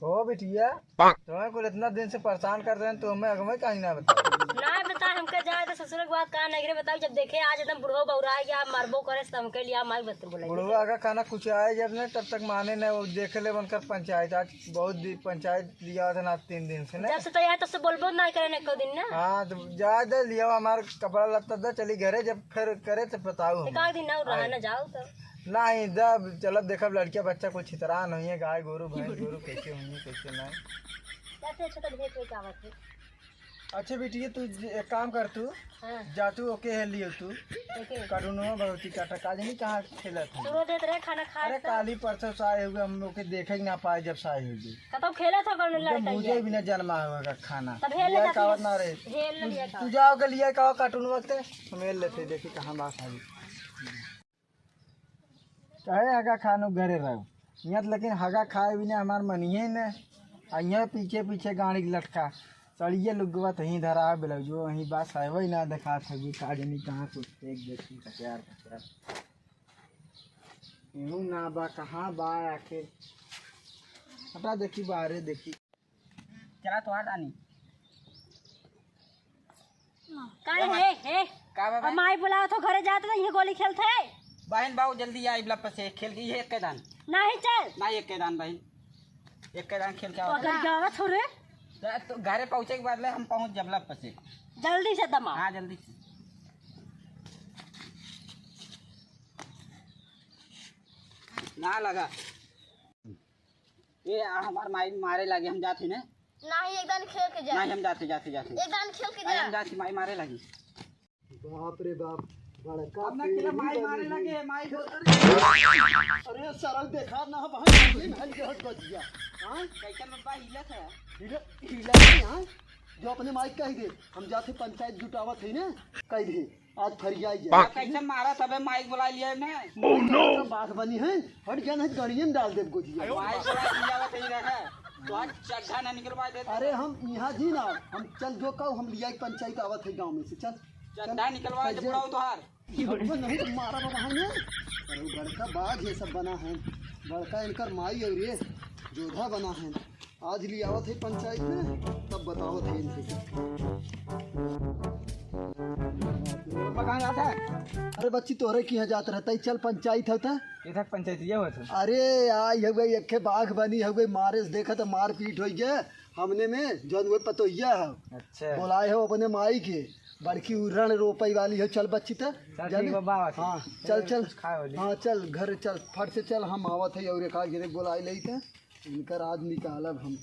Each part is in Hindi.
हो बिटिया तुम्हें कुल इतना दिन से परेशान कर रहे हैं तो हमें अगमे कहीं ना बता ना बता हमके जाए तो ससुर के बात कहा नहीं बताओ जब देखे आज एकदम बुढ़ो बौरा गया मरबो करे तो हमके लिया माई बतर बोला बुढ़वा का खाना कुछ आए जब ने तब तक माने न वो देखे ले बनकर पंचायत आज बहुत पंचायत लिया था ना 3 दिन से ना जब से तो यार तब से बोलबो ना करे न को दिन ना हाँ तो जा दे लिया हमारा कपड़ा लत्ता दे चली घरे जब फिर करे तो बताओ एक आध दिन ना रहा ना जाओ तो नहीं जब चलब देखब लड़किया बच्चा कुछ छितरा नहीं है गाय गोरू भैंस गोरू कैसे होंगे कैसे नहीं जाते अच्छा तो भेज के आवत है अच्छा बेटी तू एक काम कर तू हां जा तू ओके है लियो तू ओके काटूनो भगवती काटा काज नहीं कहाँ खेला था सुनो देत रहे खाना खा अरे काली परसों साए हुए हम लोग के देखे ही ना पाए जब साए हुए कतौ खेला था कौन लड़का मुझे भी ना जन्मा हुआ का खाना तब हेल ले कावत ना रे हेल लिया तू जाओ के लिए कहो कार्टून वक्त हम हेल लेते देखी कहाँ बात आई कहे हगा खानो घरे रहो यहाँ लेकिन हगा खाए बिना हमार मनिए न यहाँ पीछे पीछे गाड़ी लटका सड़िए लुगवा तो ही धरा बेलो जो वहीं बात है वही ना देखा था काजनी कहाँ कुछ एक देखी कचार यूँ ना बा कहाँ बा आखिर हटा देखी बाहरे देखी चला तो आनी काहे है का बाबा माई बुलाओ तो घरे जाते तो ये गोली खेलते है बहन बाबू जल्दी आई बला से खेल की एक कैदान नहीं चल ना एक कैदान बहन एक कैदान खेल के आओ अगर जावत हो रे तो घरे पहुंचे के बाद ले हम पहुंच जबला से जल्दी से दमा हाँ जल्दी से ना लगा ये हमार माई मारे लगे हम जाते ने नहीं एकदम खेल के जा नहीं हम जाते जाते जाते एकदम खेल के नहीं, हम जाते माई मारे लगी बाप रे बाप बड़का अपना किला माई मारे लगे माई अरे सरल देखा ना भाई महल के हट गया हां कैसन में बा हिलत है हिला नहीं हां जो अपने माइक कह दे हम जाते पंचायत जुटावत है ना कह दे आज फरियाई जाए कैसे मारा तबे माइक बुला लिया ने ओह नो बात बनी है हट जाना गाड़ियों में डाल दे गोजिया माइक बुला लिया वही रहा तो आज चढ़ा ना निकलवा दे अरे हम यहाँ जी ना हम चल जो कहो हम लिया पंचायत आवत है गांव में से चल चढ़ा निकलवा दे बुलाओ तोहार नहीं तो मारा बाबा है ना अरे बड़का बाग ये सब बना है बड़का इनकर माई और ये जोधा बना है आज लिया आवत है पंचायत में तब बतावत है इनसे कहाँ जाता है अरे बच्ची तोरे की यहाँ जात रहता है चल पंचायत होता इधर पंचायत ये होता अरे आई हो गई एक बाघ बनी हो गई मारे से देखा तो मार पीट हो गया हमने में जन वो पतोहिया है अच्छा बोलाए हो अपने माई के बड़की उरण रोपई वाली हो चल बच्ची तो हाँ चल चल हाँ चल घर चल फट से चल हम आवत है और का गिरे बोलाए ले थे इनकर आज निकालब हम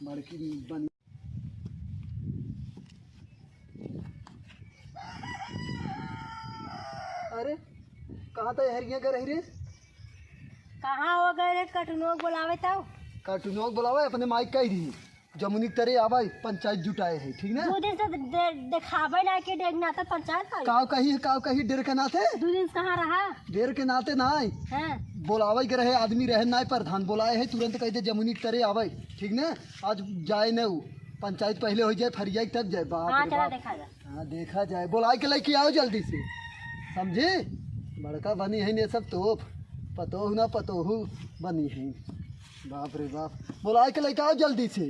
बड़की बनी अरे कहाँ तो हरिया कर रही रे कहाँ हो गए रे कटनो बुलावे तो कार्टूनों बुलावा अपने माइक कह दी जमुनी तरे आवा पंचायत जुटाए है ठीक ना 2 दिन से दिखावे ना के देखना था पंचायत काव कही डेर के नाते 2 दिन कहाँ रहा डेर के नाते नहीं हैं बोलावे के रहे आदमी रहे ना प्रधान बोलाए है तुरंत कह दे जमुनी तरे आवे ठीक ना आज जाए न पंचायत पहले हो जाए फरियाई तब जाए बाप हाँ रे चला बाप। देखा जा हाँ देखा जाए बोलाए के लेके आओ जल्दी से समझे बड़का बनी है ये सब तोप पतोह ना पतोहू बनी है बाप रे बाप बोलाए के लेके आओ जल्दी से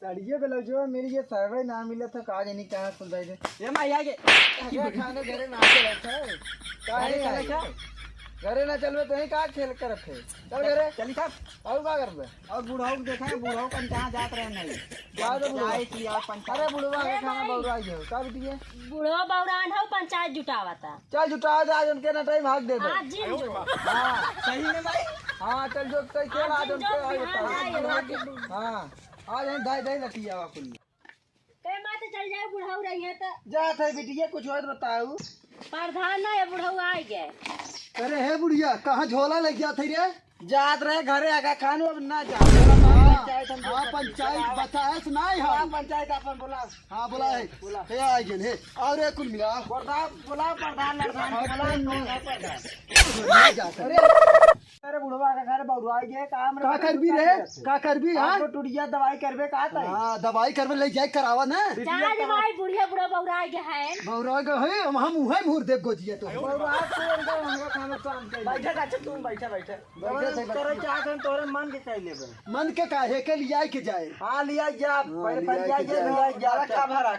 सड़िए बेलो जो मेरी ये सर्वे ना मिला था काज नहीं कहाँ खुल दे ये माई आगे खाने घरे ना के रखा है काहे चले क्या घरे ना चलवे तो ही का खेल कर रखे चल घरे चली साहब और का करबे और बूढ़ाओ को देखा है बूढ़ाओ कन कहाँ जात रहे नहीं जा दे बुढ़वा जाए कि यार पंचायत अरे बुढ़वा के खाना बौरा गयो का बिटिए बुढ़वा बौरान हो पंचायत जुटावा था चल जुटा दे आज उनके ना टाइम भाग दे दे आज जिन जो हां सही में भाई हां चल जो कई खेल आज उनके आज हां आज हम दाई दाई लटी आवा कुल कई माते चल जाए बुढ़ाऊ रही है तो जा थे बिटिए कुछ और बताओ प्रधान ना है बुढ़ाऊ आ गए अरे हे बुढ़िया कहाँ झोला लग गया थे रे जात रहे घरे आगा खानो अब ना जा हाँ पंचायत बताए सुनाई हाँ पंचायत अपन बोला हाँ बोला है हे आ गए हे और एक कुल मिला बोला प्रधान लड़धान बोला अरे अरे बुढ़वा का घर बउराई गए काम का करबी रे का करबी हां आपको टुड़िया दवाई करबे का था हां दवाई करबे ले जाए करावा ना चाहे जी भाई बुढ़िया बुढ़ा बौरा गया है बौरा के है हम उहे मुर देव गोजिया तो बउरा को उनको हमरा खाना काम कर बैठा अच्छा तुम बैठा करे चाह कर तोरे मन के कह लेबे मन के काहे के लिया के जाए हां लिया जा पहले पंजा जे लिया जा का भरा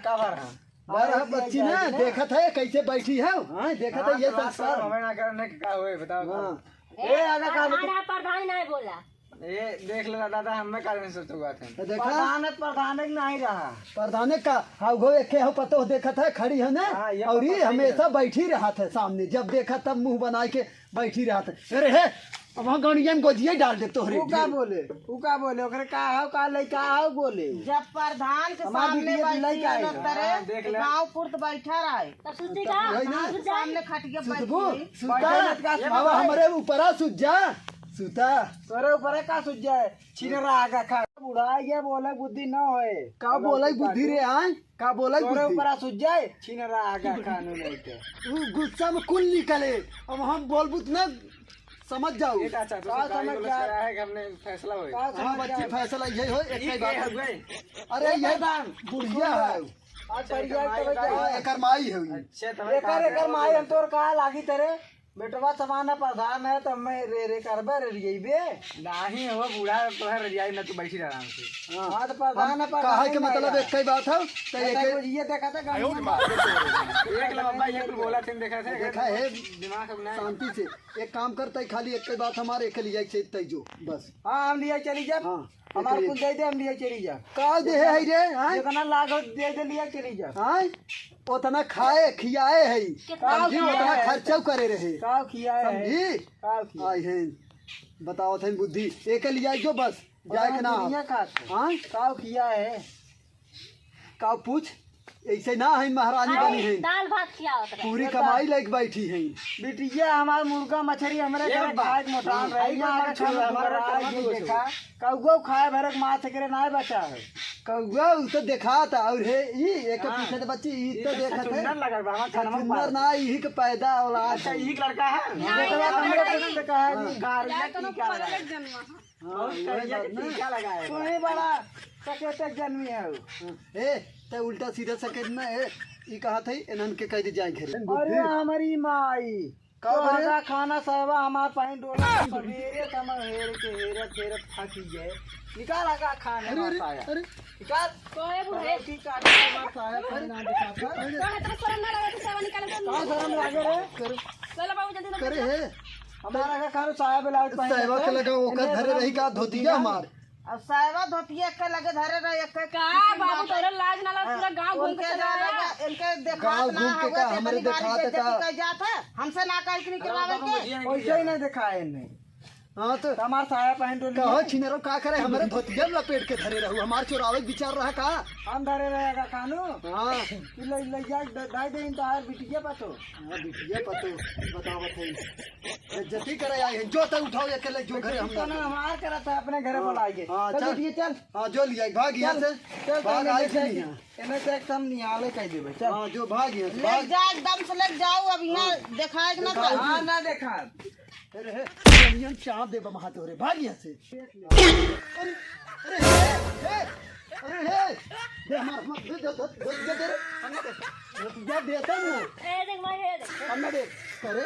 बारह बच्ची ना देखत है कैसे बैठी है हां देखत है ये संस्कार हमें ना करने का होए बताओ हां ए आगा का हमारा प्रधान नहीं बोला ए देख ले दादा हमें करने से तो बात है देखा प्रधान नहीं रहा प्रधान का हाउ गो एके हो पतो देखत है खड़ी है ना हाँ, ये और ये पता हमेशा बैठी रहा था सामने जब देखा तब मुंह बना के बैठी रहा था अरे है अब वहाँ गणिया में गोजिया डाल दे तोहरे ऊ का बोले ओकरे का हो का लइका हो बोले जब प्रधान के हमार सामने बिटिया बैठी लइका है है। न तरे हाँ, देख ले। गाँव पुरत बैठा रहे तब सुनती का वही ना। प्रधान के सामने खटिया सुतबो बैठी सुता बाबा हमारे ऊपरा सुत जा सुता तोरे ऊपर का सुझ जाए छिनरा आगा खा बुढ़ा ये बोले बुद्धि न होए का बोले बुद्धि रे आय का बोले तोरे बुद्धि ऊपर सुझ जाए छिनरा आगा खानू नहीं के उ गुस्सा में कुल निकले अब हम बोलबू ना समझ जाओ का समझ जा है कि हमने फैसला होए हाँ बच्चे फैसला यही हो एक ही बात है। अरे ये बुढ़िया है आज परिया तो हाँ, एकर माई है अच्छा एकर माई हम तोर का लागी तेरे बेटवा समाना प्रधान है तो मैं रे करबे रे बे नहीं हो बूढ़ा तो है रजाई न तू बैठी आराम से हां तो प्रधान है कहा के मतलब एक ही बात है तो एक ये देखा था गाड़ी एक लम्बा ये कुल बोला थे देखा था देखा है दिमाग अब नहीं शांति से एक काम करते खाली एक ही बात हमारे एक लिया चाहिए जो बस हां हम लिया चली जा हाँ हमारे कुल दे दे हम लिया चली जा का दे है रे हाँ जितना लागो दे दे लिया चली जा हाँ उतना खाए खियाए है समझी उतना खर्चा करे रहे काव किया है समझी काव किया आई है बताओ थे बुद्धि एक लिया जो बस जाए के ना दुनिया खाते हाँ काव किया है का पूछ ऐसे ना है महारानी बनी है दाल भात खिया होता है पूरी कमाई लेके बैठी है बिटिया हमार मुर्गा मछली हमरे घर खाए के मोटान रही ना खाना हमारा देखा कौगो खाए भरक माछ करे ना बचा है कौआ उ तो देखा था और है ई एक पीछे तो बच्ची ई तो देखत है सुंदर लगा बा खाना में सुंदर ना यही के पैदा औलाद अच्छा है। ये लड़का है बेटवा हमरे पसंद का है जी गारिया टीका लगा हाँ, वही बात ना। टीका लगाए तू ही बड़ा सकेतक जन्मी है ए ते उल्टा सीधा सके ना ए ई कहा था इनन के कह दे जाए घर अरे हमारी माई का बरे? का खाना सहवा हमार पानी डोला सवेरे समय हेर के हेर फाकी जाए निकाल आगा खाने अरे में अरे साया अरे निकाल कोई बुढ़े की काटे हमार साया पर ना दिखाता तो है तो शर्म ना लगे तो सेवा निकाल के का शर्म लागे रे चलो बाबू जल्दी करे है हमारा का खाना साया ब्लाउज पहन सहवा के लगा ओकर घरे रही का धोतिया हमार अब साहबा धोतिया के लगे धरे रहे एक का बाबू तोरे लाज ना लग पूरा गांव घूम के चला आया इनके देखा गाँव ना घूम के हुआ का हमरे देखात का जाता हमसे ना कह के निकलवावे के वैसे ही नहीं दिखाए इन्हें हाँ तो हमार साया पहन डोल कहो छिनरो का करे हमारे धोतिया में लपेट के धरे रहू हमार चोरावे के विचार रहा का हम धरे रहेगा खानू हाँ कि ले जा दाई दे तो हर बिटिया पातो हाँ, बिटिया पतो बतावत है जति करे आई है जो तक उठाओ अकेले जो घरे हम तो ना हमार करा था अपने घर बुलाएंगे हाँ, चल चल। बिटिया चल हाँ जो लिया भाग यहाँ से चल भाग आई थी नहीं इन्हें से एकदम निहाले कह देबे चल हाँ जो भाग यहाँ से ले भाग जा एकदम से ले जाओ अब यहाँ दिखाए के ना तो हां ना देखा अरे हे कनियन चाप दे बम हाथ रे भाग यहाँ से अरे अरे हे अरे हे दे हमार मत दे दे जा देता ना ए देख मैं हे देख अन्ना दे करे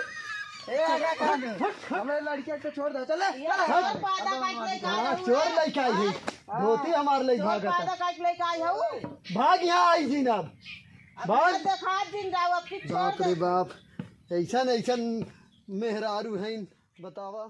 ए आगा खानू हमरे लड़के को छोड़ दे चले चोर पैदा काट ले हाँ चोर लेके आई है धोती हमार ले भागा पैदा था काट ले आई हूँ भाग यहाँ आई जी ना भाग देखा दिन जाओ अब फिर छोड़ बाप रे बाप ऐसा मेहरारू हैं बतावा